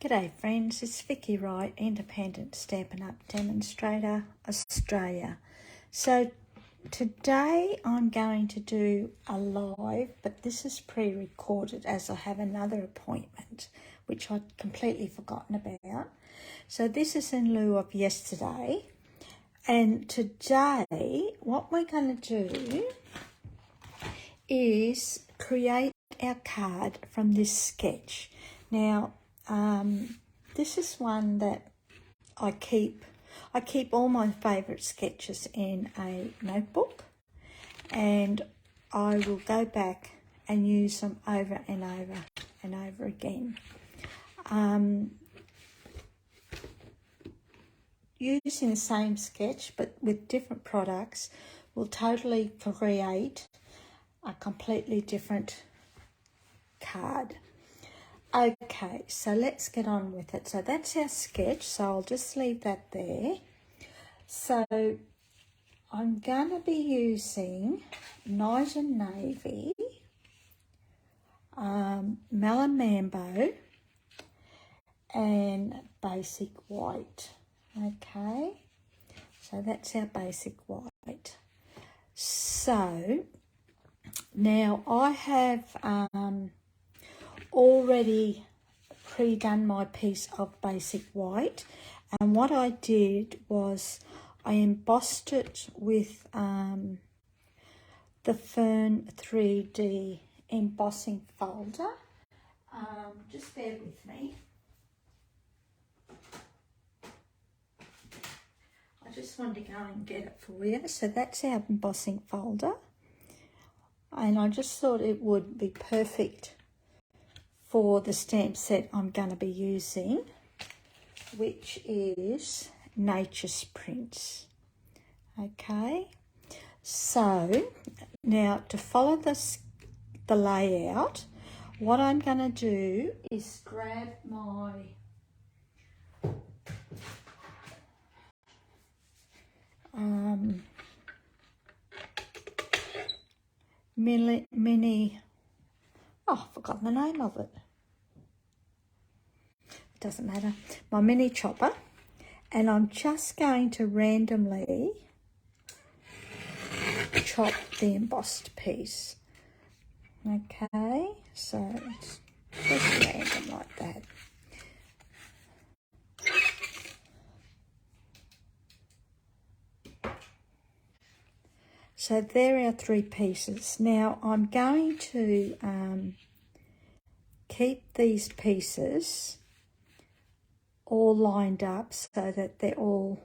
G'day friends, it's Vicky Wright, Independent Stampin' Up Demonstrator, Australia. So today I'm going to do a live, but this is pre-recorded as I have another appointment, which I'd completely forgotten about. So this is in lieu of yesterday. And today, what we're going to do is create our card from this sketch. Now, this is one that I keep all my favourite sketches in a notebook, and I will go back and use them over and over and over again. Using the same sketch but with different products will totally create a completely different card. Okay, so let's get on with it. So that's our sketch, so I'll just leave that there. So I'm going to be using Nautre Navy, Melon Mambo, and Basic White. Okay, so that's our Basic White. So now I have already pre-done my piece of Basic White, and what I did was I embossed it with the Fern 3D embossing folder. Just bear with me. I just wanted to go and get it for you. So that's our embossing folder, and I just thought it would be perfect for the stamp set I'm going to be using, which is Nature's Prints. Okay, so now to follow the layout, what I'm going to do is grab my mini, oh, I've forgotten the name of it. It doesn't matter. My mini chopper, and I'm just going to randomly chop the embossed piece. Okay, so it's just random like that. So there are our three pieces. Now I'm going to keep these pieces all lined up so that they're all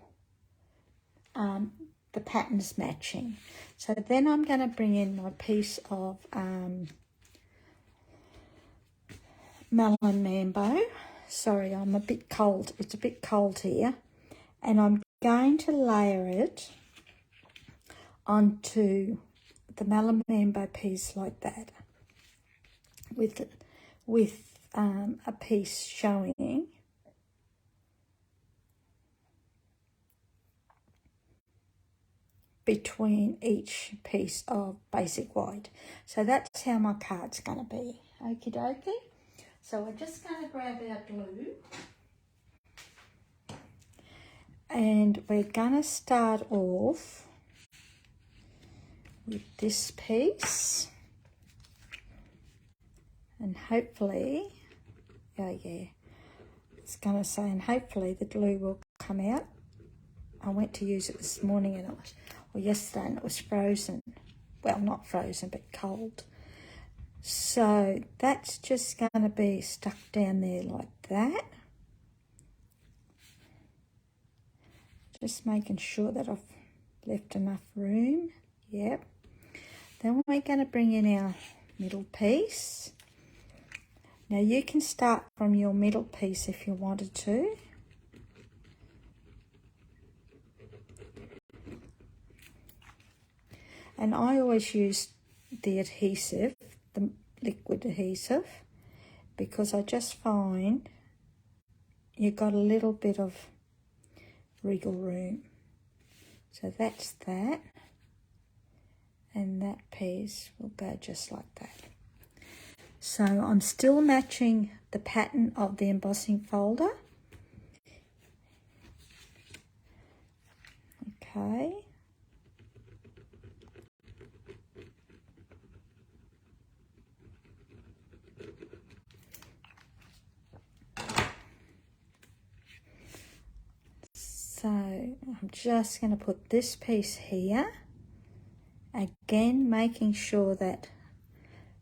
the patterns matching. So then I'm going to bring in my piece of Melon Mambo. Sorry, I'm a bit cold. It's a bit cold here. And I'm going to layer it onto the Melon Mambo piece like that, with a piece showing between each piece of Basic White. So that's how my card's going to be. Okie dokie. So we're just going to grab our glue, and we're going to start off with this piece, and hopefully, it's going to say, and hopefully the glue will come out. I went to use it this morning, and yesterday, and it was frozen. Well, not frozen, but cold. So that's just going to be stuck down there like that. Just making sure that I've left enough room. Yep. Then we're going to bring in our middle piece. Now you can start from your middle piece if you wanted to. And I always use the adhesive, the liquid adhesive, because I just find you've got a little bit of wriggle room. So that's that. And that piece will go just like that. So I'm still matching the pattern of the embossing folder. Okay. So I'm just going to put this piece here, again making sure that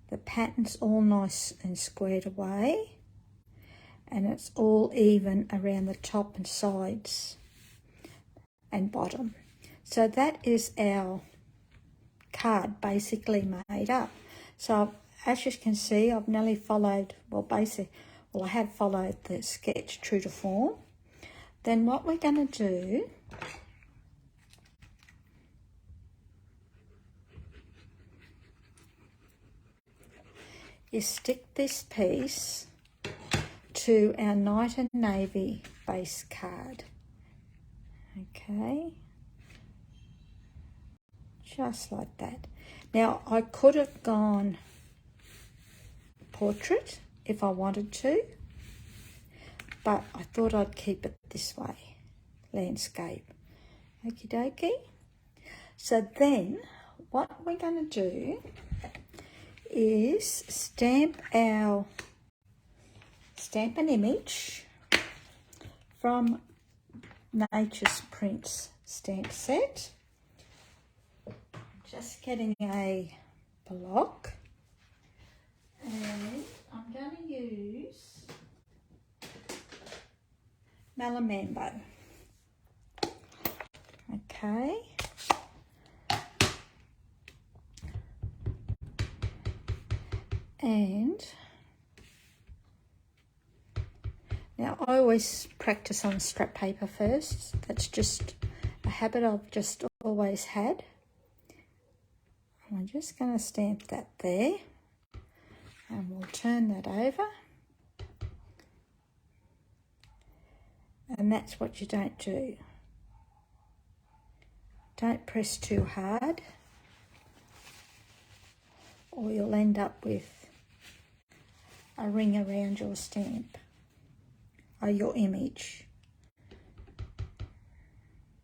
the pattern's all nice and squared away and it's all even around the top and sides and bottom. So that is our card basically made up. So as you can see, I've nearly followed, I have followed the sketch true to form. Then what we're going to do is stick this piece to our Night and Navy base card. Okay, just like that. Now I could have gone portrait if I wanted to, but I thought I'd keep it this way, landscape. Okie dokie. So then what we're going to do is stamp an image from Nature's Prints stamp set. Just getting a block, and I'm going to use Melon Mambo. Okay. And now I always practice on scrap paper first. That's just a habit I've just always had. I'm just going to stamp that there, and we'll turn that over. And that's what you don't do. Don't press too hard, or you'll end up with a ring around your stamp or your image.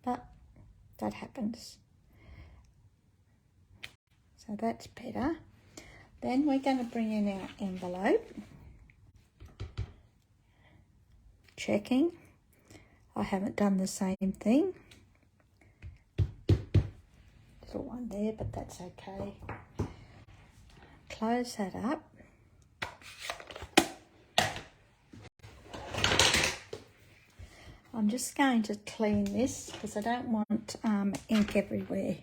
But that happens. So that's better. Then we're going to bring in our envelope. Checking. I haven't done the same thing. Little one there, but that's okay. Close that up. I'm just going to clean this because I don't want ink everywhere.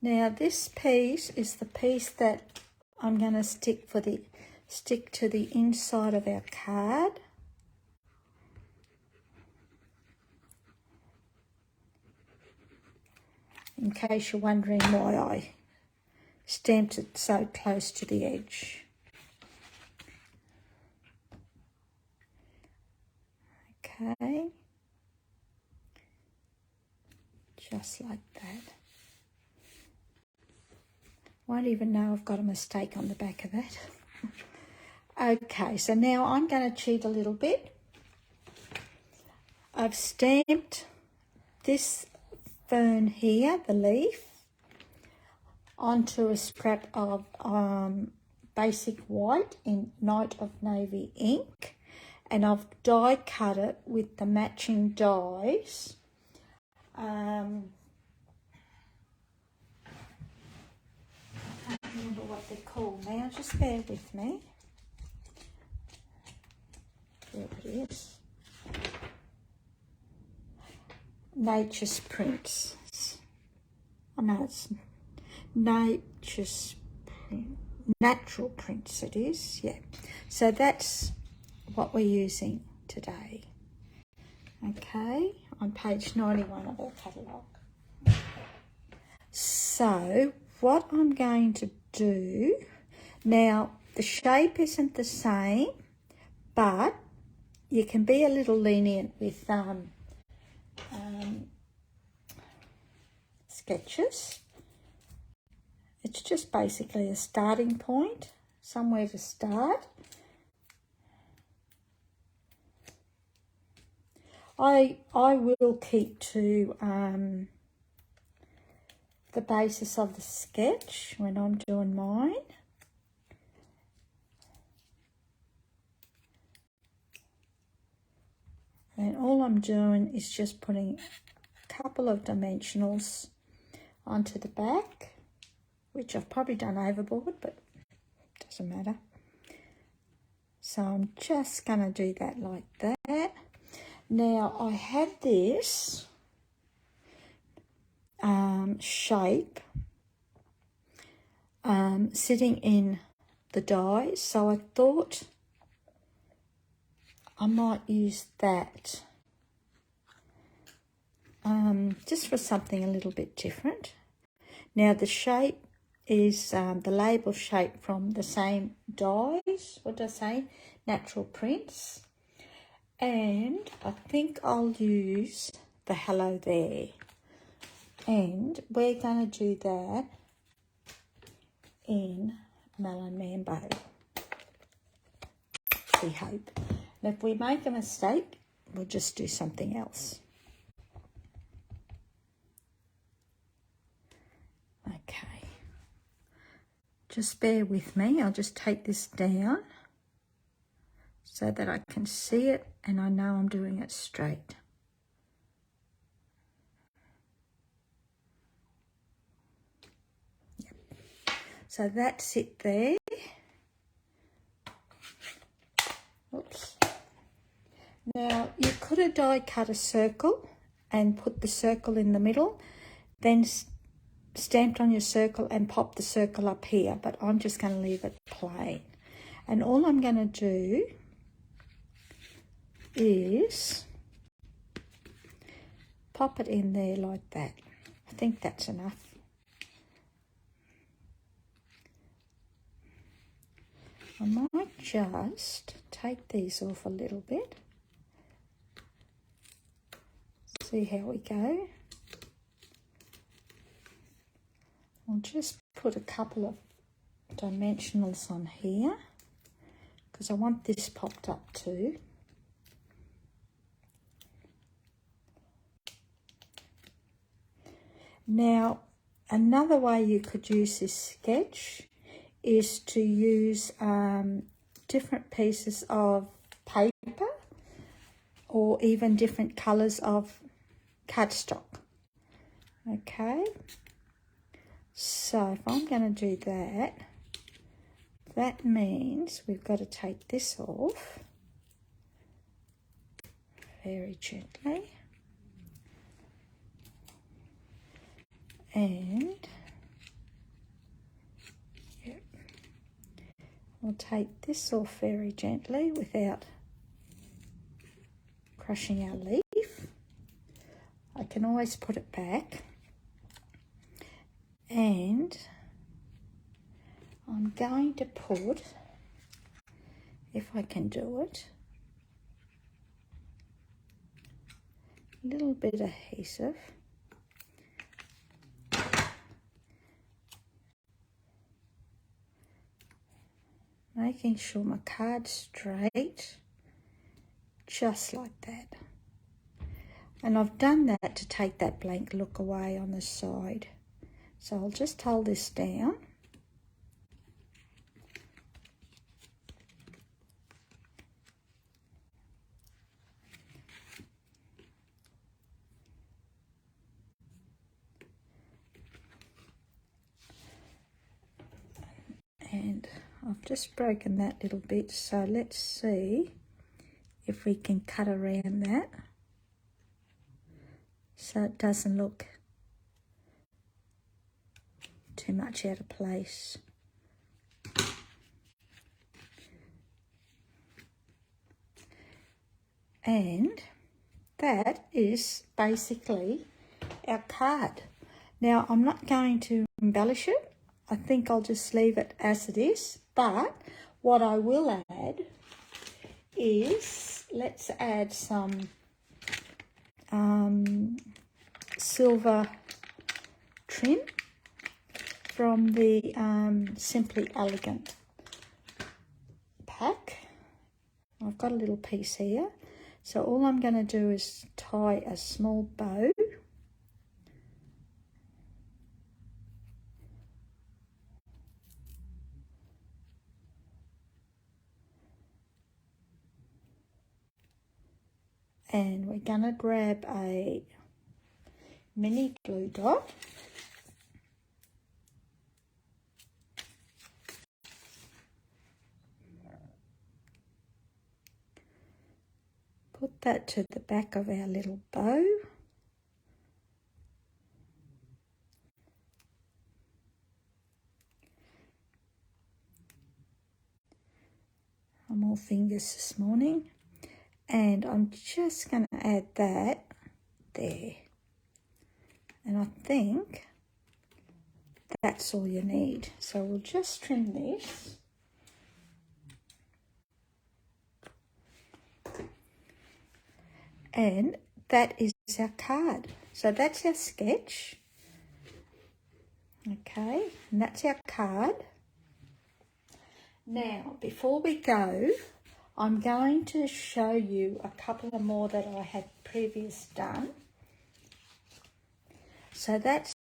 Now this piece is the piece that I'm going to stick to the inside of our card. In case you're wondering why I stamped it so close to the edge. Okay. Just like that. Won't even know I've got a mistake on the back of that. Okay, so now I'm going to cheat a little bit. I've stamped this fern here, the leaf, onto a scrap of basic white in Night of Navy ink, and I've die cut it with the matching dies. I can't remember what they're called now, just bear with me. There it is. Nature's Prints. Oh no, it's Nature's Natural Prints it is, yeah. So that's what we're using today. Okay, on page 91 of our catalogue. So what I'm going to do, now the shape isn't the same, but you can be a little lenient with sketches. It's just basically a starting point, somewhere to start. I will keep to the basis of the sketch when I'm doing mine. And all I'm doing is just putting a couple of dimensionals onto the back, which I've probably done overboard, but it doesn't matter. So I'm just going to do that like that. Now I had this shape sitting in the die, so I thought I might use that just for something a little bit different. Now the shape is the label shape from the same dies, what did I say, Natural Prints, and I think I'll use the Hello There, and we're going to do that in Melon Mambo, we hope. And if we make a mistake, we'll just do something else. Okay, just bear with me. I'll just take this down so that I can see it and I know I'm doing it straight. Yep. So that's it there. Oops. Now you could have die cut a circle and put the circle in the middle, then stamped on your circle and pop the circle up here, but I'm just going to leave it plain. And all I'm going to do is pop it in there like that. I think that's enough. I might just take these off a little bit. See how we go. I'll just put a couple of dimensionals on here because I want this popped up too. Now, another way you could use this sketch is to use different pieces of paper or even different colours of cardstock. Okay, so if I'm going to do that, that means we've got to take this off very gently. And yep, we'll take this off very gently without crushing our leaf. I can always put it back, and I'm going to put, if I can do it, a little bit of adhesive. Making sure my card's straight, just like that. And I've done that to take that blank look away on the side. So I'll just hold this down. And I've just broken that little bit, so let's see if we can cut around that so it doesn't look too much out of place. And that is basically our card. Now I'm not going to embellish it. I think I'll just leave it as it is, but what I will add is, let's add some silver trim from the Simply Elegant pack. I've got a little piece here. So all I'm going to do is tie a small bow. And we're going to grab a mini glue dot. Put that to the back of our little bow. I'm all fingers this morning. And I'm just going to add that there. And I think that's all you need. So we'll just trim this. And that is our card. So that's our sketch. Okay, and that's our card. Now, before we go, I'm going to show you a couple of more that I had previously done. So that's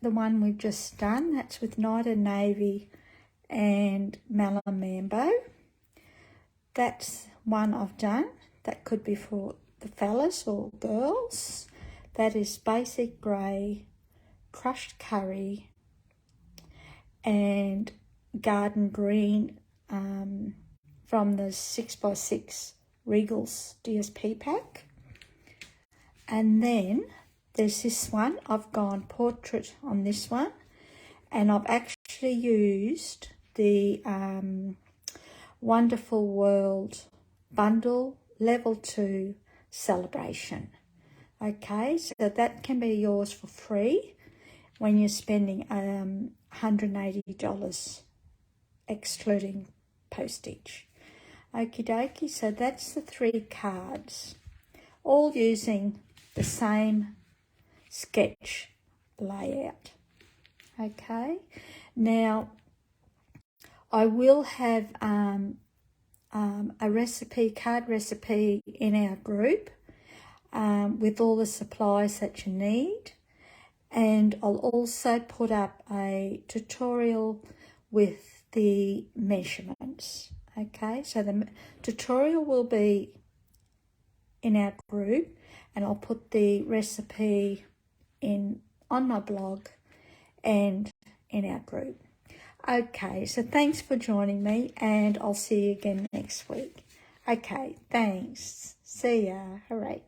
the one we've just done. That's with Nautre Navy and Melon Mambo. That's one I've done. That could be for the fellas or girls. That is basic grey, crushed curry, and garden green from the 6x6 Regals DSP pack. And then there's this one. I've gone portrait on this one, and I've actually used the Wonderful World bundle level 2 celebration. Okay, so that can be yours for free when you're spending $180 excluding postage. Okie dokie, so that's the 3 cards, all using the same sketch layout. Okay, now I will have a card recipe in our group with all the supplies that you need, and I'll also put up a tutorial with the measurements. Okay, so the tutorial will be in our group, and I'll put the recipe on my blog and in our group. Okay, so thanks for joining me, and I'll see you again next week. Okay, thanks. See ya. All right.